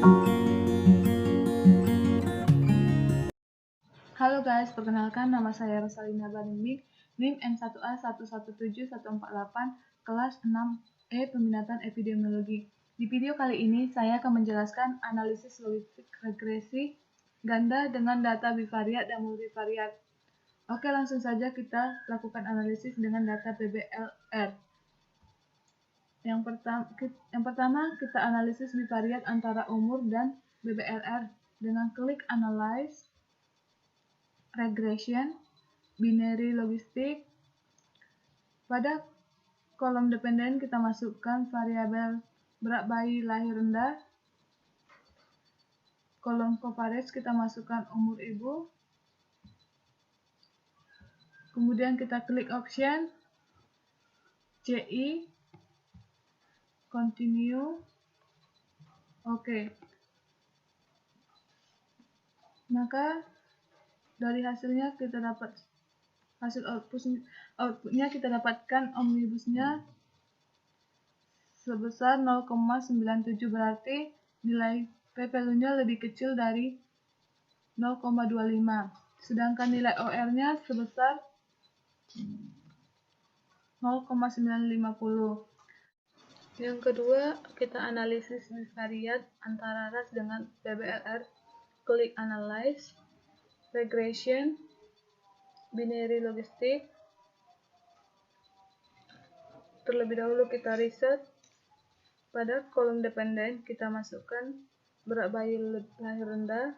Halo guys, perkenalkan nama saya Rosalina Banimik, NIM N1A117148, kelas 6E Peminatan Epidemiologi. Di video kali ini, saya akan menjelaskan analisis logistik regresi ganda dengan data bivariat dan multivariat. Oke, langsung saja kita lakukan analisis dengan data PBLR. Yang pertama, kita analisis bivariat antara umur dan BBLR dengan klik Analyze, Regression, Binary Logistik. Pada kolom dependen kita masukkan variabel berat bayi lahir rendah. Kolom coverage kita masukkan umur ibu. Kemudian kita klik option CI, continue. Oke. Maka dari hasilnya kita dapat hasil outputnya kita dapatkan omnibusnya sebesar 0,97, berarti nilai p-value-nya lebih kecil dari 0,25, sedangkan nilai OR-nya sebesar 0,950. Yang kedua, kita analisis bivariat antara ras dengan PBLR. Klik Analyze, Regression, Binary Logistik. Terlebih dahulu kita riset. Pada kolom dependen kita masukkan berat bayi lahir rendah.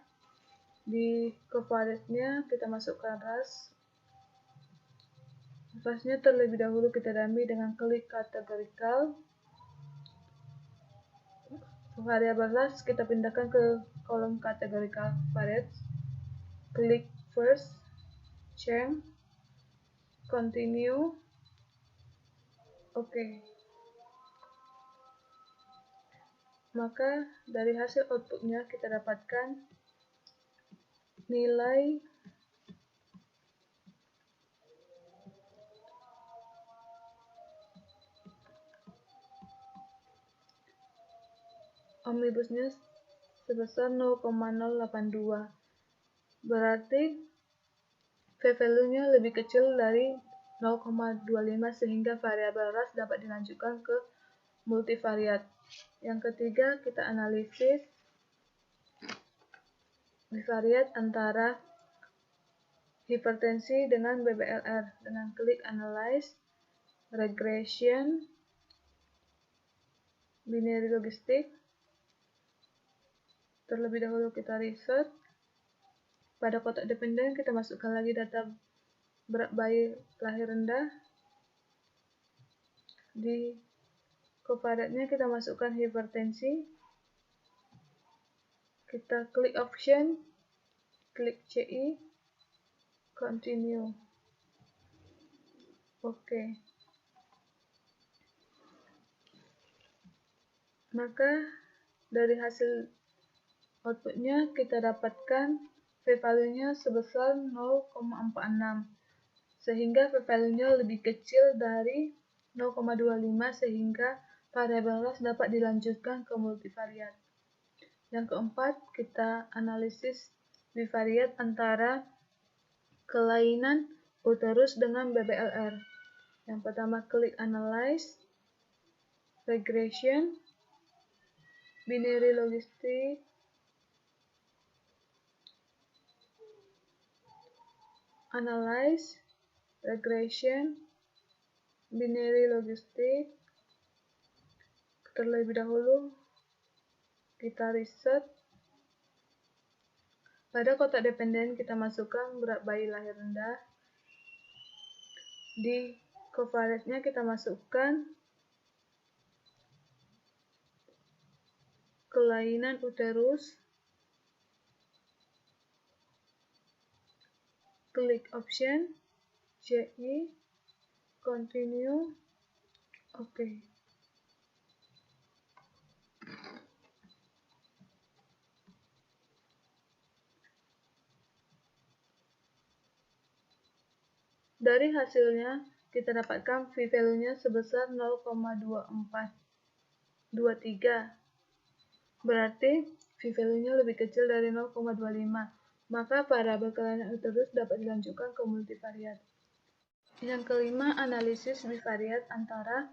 Di coverage-nya kita masukkan ras. Rasnya terlebih dahulu kita dummy dengan klik categorical. Variabel ras kita pindahkan ke kolom categorical coverage. Klik first, change, continue. Oke. Maka dari hasil outputnya kita dapatkan nilai omnibusnya sebesar 0,082, berarti p-value-nya lebih kecil dari 0,25 sehingga variabel ras dapat dilanjutkan ke multivariat. Yang ketiga, kita analisis bivariat antara hipertensi dengan BBLR dengan klik Analyze, Regression, Binary Logistik. Terlebih dahulu kita riset. Pada kotak dependen kita masukkan lagi data berat bayi lahir rendah. Di coverage-nya kita masukkan hipertensi. Kita klik option, klik CI, continue. Oke. Maka dari hasil outputnya kita dapatkan p-value-nya sebesar 0,46, sehingga p-value-nya lebih kecil dari 0,25 sehingga variabel ras dapat dilanjutkan ke multivariat. Yang keempat, kita analisis bivariat antara kelainan uterus dengan BBLR. Yang pertama, klik Analyze, Regression, Binary Logistik, Analyze, Regression, Binary Logistik. Terlebih dahulu kita riset. Pada kotak dependen kita masukkan berat bayi lahir rendah. Di coverage-nya kita masukkan kelainan uterus. Klik option, CI, continue. Oke. Dari hasilnya kita dapatkan p-value-nya sebesar 0,2423. Berarti v-value-nya lebih kecil dari 0,25, maka variabel kelainan uterus dapat dilanjutkan ke multivariat. Yang kelima, analisis bivariat antara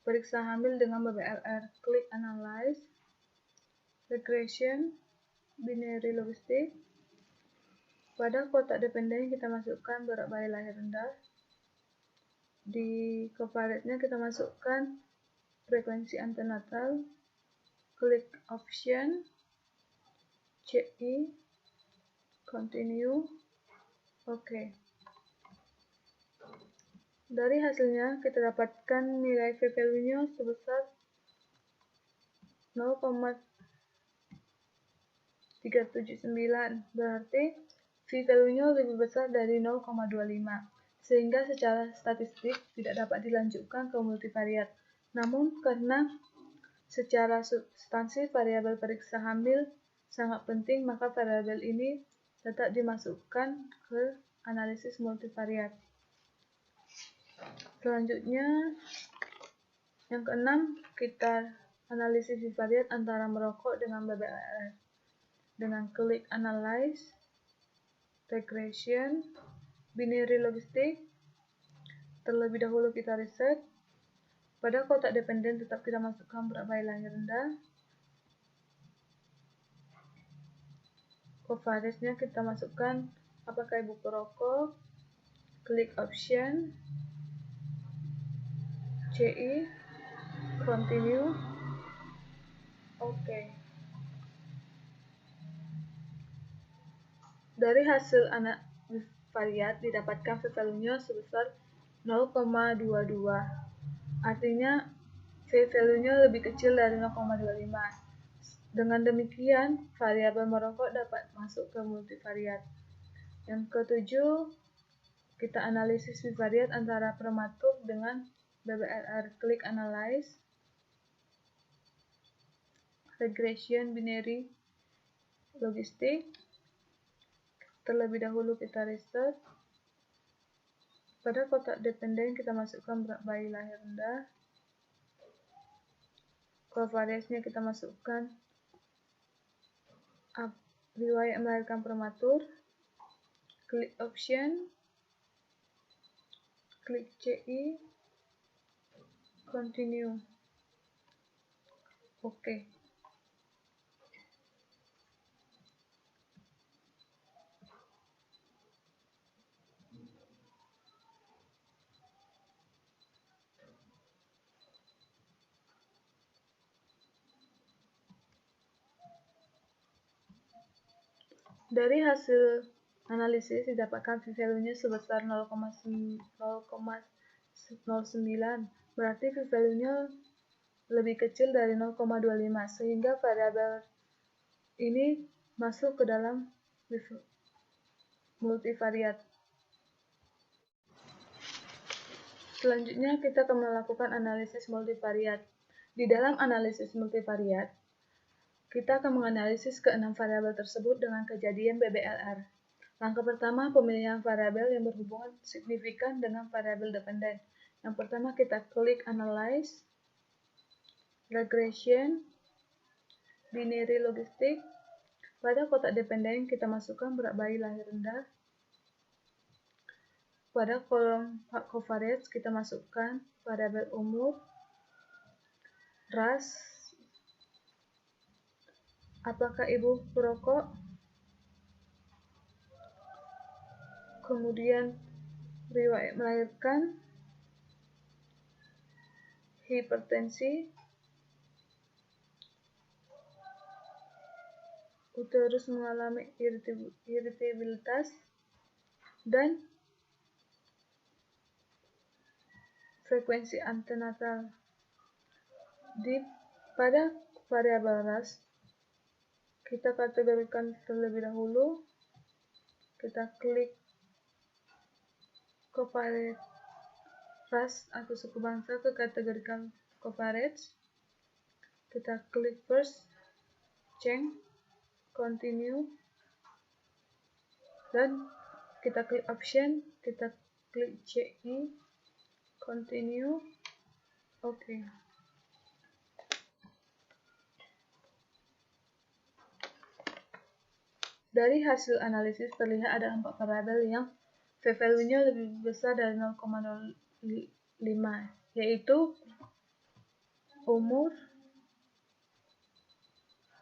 periksa hamil dengan BBLR, click analyze, regression, binary logistik. Pada kotak dependen kita masukkan berat bayi lahir rendah. Di covariate-nya kita masukkan frekuensi antenatal, klik option, CI, continue, oke. Dari hasilnya kita dapatkan nilai v-value-nya sebesar 0,379, berarti v-value-nya lebih besar dari 0,25, sehingga secara statistik tidak dapat dilanjutkan ke multivariat. Namun karena secara substansi variabel periksa hamil sangat penting, maka variabel ini tetap dimasukkan ke analisis multivariat. Selanjutnya, yang keenam, kita analisis bivariat antara merokok dengan BBLR dengan klik analyze, regression, binary logistik. Terlebih dahulu kita riset. Pada kotak dependen tetap kita masukkan berat bayi lahir rendah. Covariance-nya kita masukkan apakah ibu perokok, klik option, CI, continue, oke. Dari hasil bivariat didapatkan v-value-nya sebesar 0,22. Artinya v-value-nya lebih kecil dari 0,25. Dengan demikian, variabel merokok dapat masuk ke multivariat. Yang ketujuh, kita analisis bivariat antara prematur dengan BBLR. Klik analyze, regression binary logistik. Terlebih dahulu kita riset. Pada kotak dependen kita masukkan berat bayi lahir rendah. Covariance-nya kita masukkan riwayat melahirkan prematur. Klik option, klik CI, continue, oke. Dari hasil analisis didapatkan v-value-nya sebesar 0,09, berarti v-value-nya lebih kecil dari 0,25, sehingga variabel ini masuk ke dalam multivariat. Selanjutnya kita akan melakukan analisis multivariat. Di dalam analisis multivariat, kita akan menganalisis keenam variabel tersebut dengan kejadian BBLR. Langkah pertama, pemilihan variabel yang berhubungan signifikan dengan variabel dependen. Yang pertama, kita klik analyze, regression, binary logistik. Pada kotak dependen, kita masukkan berat bayi lahir rendah. Pada kolom covariance, kita masukkan variabel umur, ras, apakah ibu perokok, kemudian riwayat melahirkan, hipertensi, uterus mengalami iritabilitas, dan frekuensi antenatal. Pada variabel ras, kita kategorikan terlebih dahulu. Kita klik covariate ras atau suku bangsa ke kategorikan covariate. Kita klik first, change, continue, dan kita klik option, kita klik CI, continue, oke. Dari hasil analisis terlihat ada 4 variabel yang p-value-nya lebih besar dari 0,05, yaitu umur,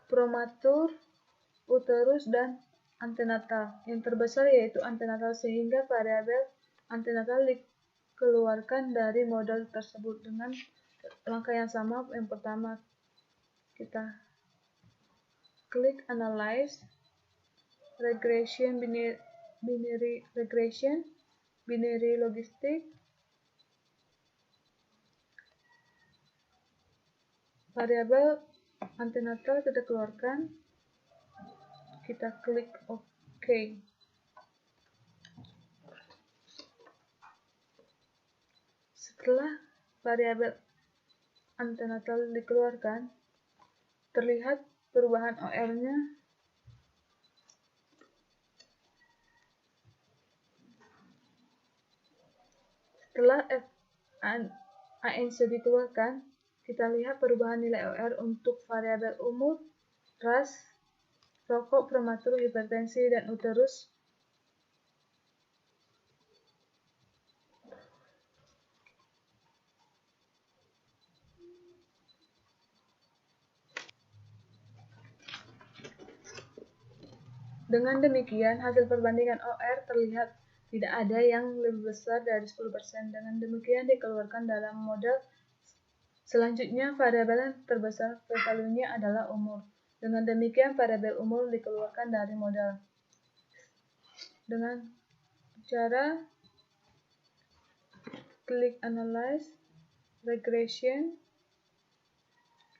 prematur, uterus, dan antenatal. Yang terbesar yaitu antenatal, sehingga variabel antenatal dikeluarkan dari model tersebut dengan langkah yang sama. Yang pertama, kita klik Analyze, Regression, Binary Regression, Binary Logistic, variabel antenatal kita keluarkan, kita klik OK. Setelah variabel antenatal dikeluarkan, terlihat perubahan OR-nya. Setelah ANC dikeluarkan, kita lihat perubahan nilai OR untuk variabel umur, ras, rokok, prematur, hipertensi, dan uterus. Dengan demikian, hasil perbandingan OR terlihat tidak ada yang lebih besar dari 10%. Dengan demikian dikeluarkan dalam model. Selanjutnya, variabel yang terbesar p-value-nya adalah umur. Dengan demikian, variabel umur dikeluarkan dari model. Dengan cara klik Analyze, Regression,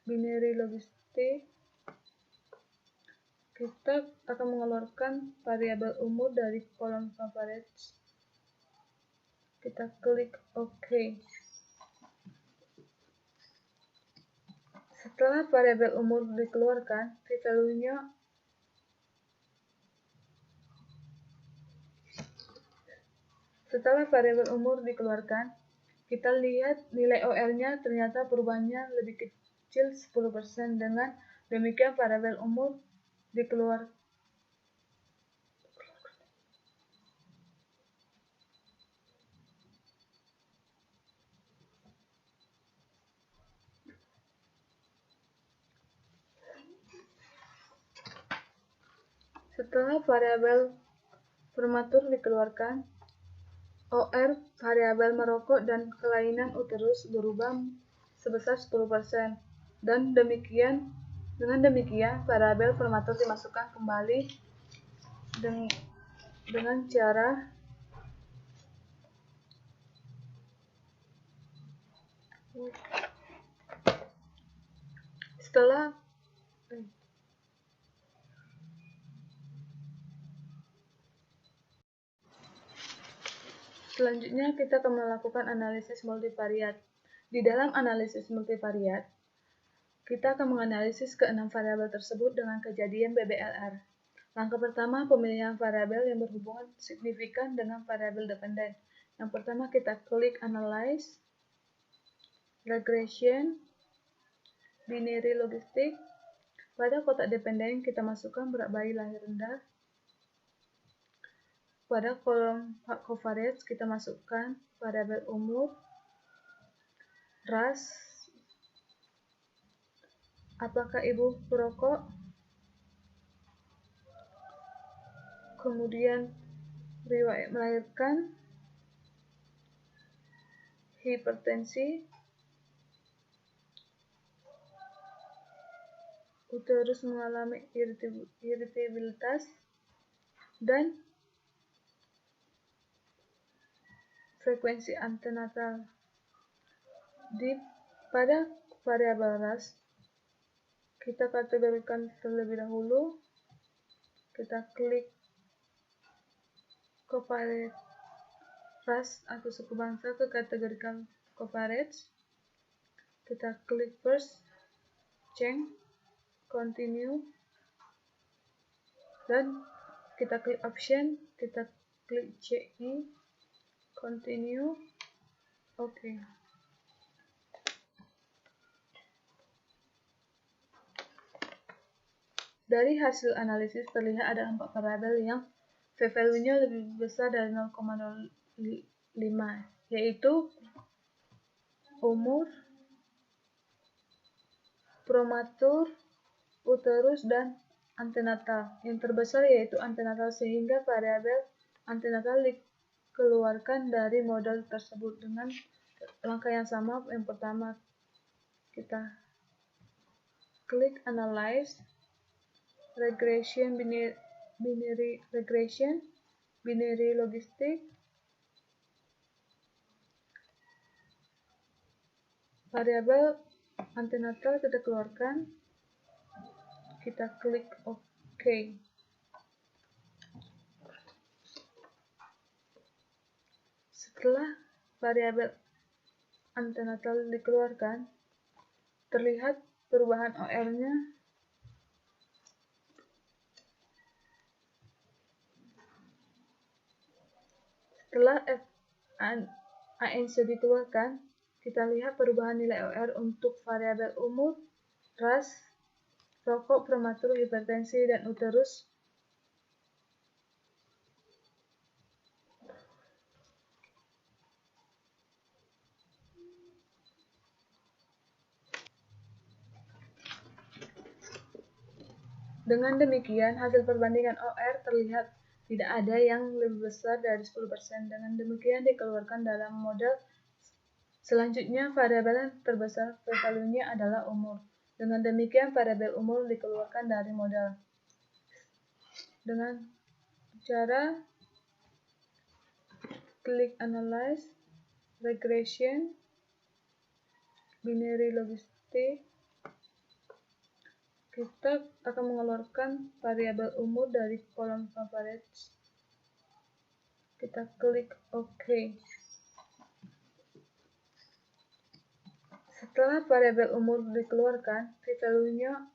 Binary Logistic, kita akan mengeluarkan variabel umur dari kolom coverage. Kita klik OK. Setelah variabel umur dikeluarkan, p-value-nya kita lihat nilai OR-nya ternyata perubahannya lebih kecil 10%. Dengan demikian variabel umur dikeluarkan. Setelah variabel prematur dikeluarkan, OR variabel merokok dan kelainan uterus berubah sebesar 10%. Dengan demikian variabel prematur dimasukkan kembali dengan cara Selanjutnya kita akan melakukan analisis multivariat. Di dalam analisis multivariat, kita akan menganalisis ke-6 variabel tersebut dengan kejadian BBLR. Langkah pertama, pemilihan variabel yang berhubungan signifikan dengan variabel dependen. Yang pertama, kita klik Analyze, Regression, Binary Logistic. Pada kotak dependen, kita masukkan berat bayi lahir rendah. Pada kolom coverage, kita masukkan variabel umur, ras, apakah ibu perokok, kemudian riwayat melahirkan, hipertensi, uterus mengalami iritabilitas, dan frekuensi antenatal. Pada variabel ras, kita kategorikan terlebih dahulu. Kita klik coverage ras atau suku bangsa ke kategorikan coverage. Kita klik first, change, continue, dan kita klik option, kita klik CI, continue, OK. Dari hasil analisis terlihat ada 4 variabel yang p-value-nya lebih besar dari 0,05, yaitu umur, prematur, uterus, dan antenatal. Yang terbesar yaitu antenatal, sehingga variabel antenatal dikeluarkan dari model tersebut dengan langkah yang sama. Yang pertama, kita klik Analyze, Regression, Binary Regression, Binary Logistic, variabel antenatal kita keluarkan, kita klik OK. Setelah variabel antenatal dikeluarkan, terlihat perubahan OR-nya setelah ANC dikeluarkan. Kita lihat perubahan nilai OR untuk variabel umur, ras, rokok, prematur, hipertensi, dan uterus. Dengan demikian, hasil perbandingan OR terlihat tidak ada yang lebih besar dari 10%. Dengan demikian dikeluarkan dalam model. Selanjutnya, variabel yang terbesar p-value-nya adalah umur. Dengan demikian, variabel umur dikeluarkan dari model. Dengan cara klik Analyze, Regression, Binary Logistic, kita akan mengeluarkan variabel umur dari kolom average. Kita klik OK. Setelah variabel umur dikeluarkan, p-value-nya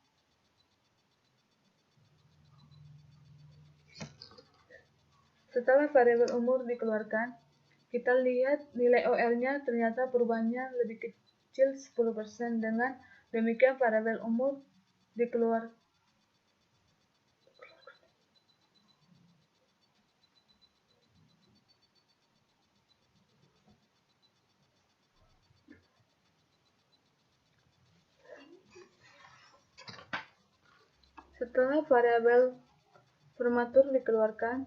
kita lihat nilai OR-nya ternyata perubahannya lebih kecil 10%. Dengan demikian variabel umur dikeluarkan. Setelah variabel prematur dikeluarkan,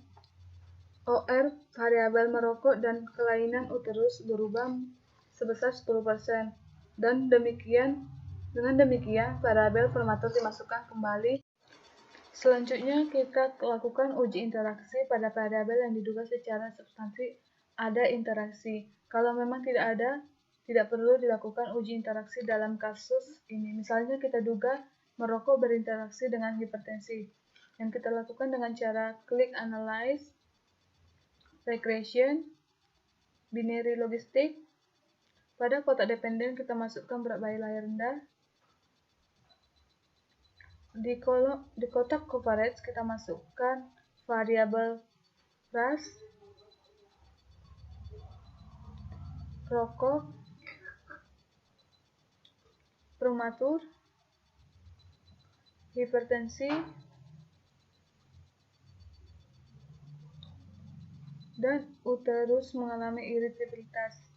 OR variabel merokok dan kelainan uterus berubah sebesar 10%. Dengan demikian variabel prematur dimasukkan kembali. Selanjutnya kita lakukan uji interaksi pada variabel yang diduga secara substansi ada interaksi. Kalau memang tidak ada, tidak perlu dilakukan uji interaksi dalam kasus ini. Misalnya kita duga merokok berinteraksi dengan hipertensi. Yang kita lakukan dengan cara klik Analyze, Regression, Binary Logistic. Pada kotak dependen kita masukkan berat bayi lahir rendah. Di kotak coverage kita masukkan variabel ras, rokok, prematur, hipertensi, dan uterus mengalami iritabilitas.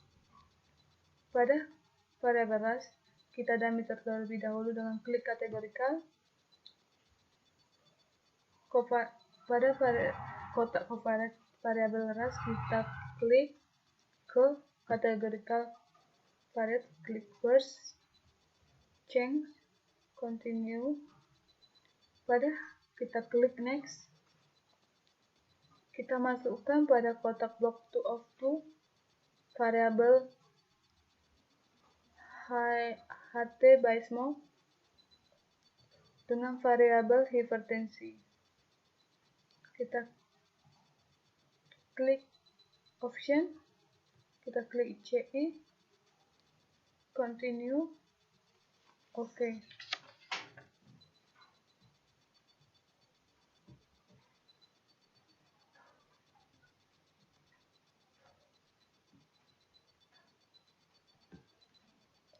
Pada variabel ras, kita dummy terlebih dahulu dengan klik kategorikal. Pada kotak coverage variabel ras, kita klik ke kategorikal variabel, klik first, change, continue. Kita klik next. Kita masukkan pada kotak block 2 of 2 variabel HT by smoke dengan variabel hipertensi. Kita klik option, kita klik CI, continue, OK.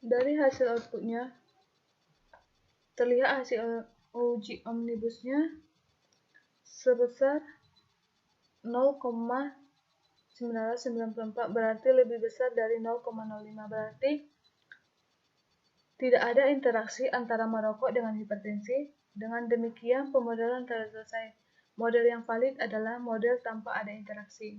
Dari hasil outputnya terlihat hasil uji omnibusnya sebesar 0,1994, berarti lebih besar dari 0,05, berarti tidak ada interaksi antara merokok dengan hipertensi. Dengan demikian, pemodelan telah selesai. Model yang valid adalah model tanpa ada interaksi.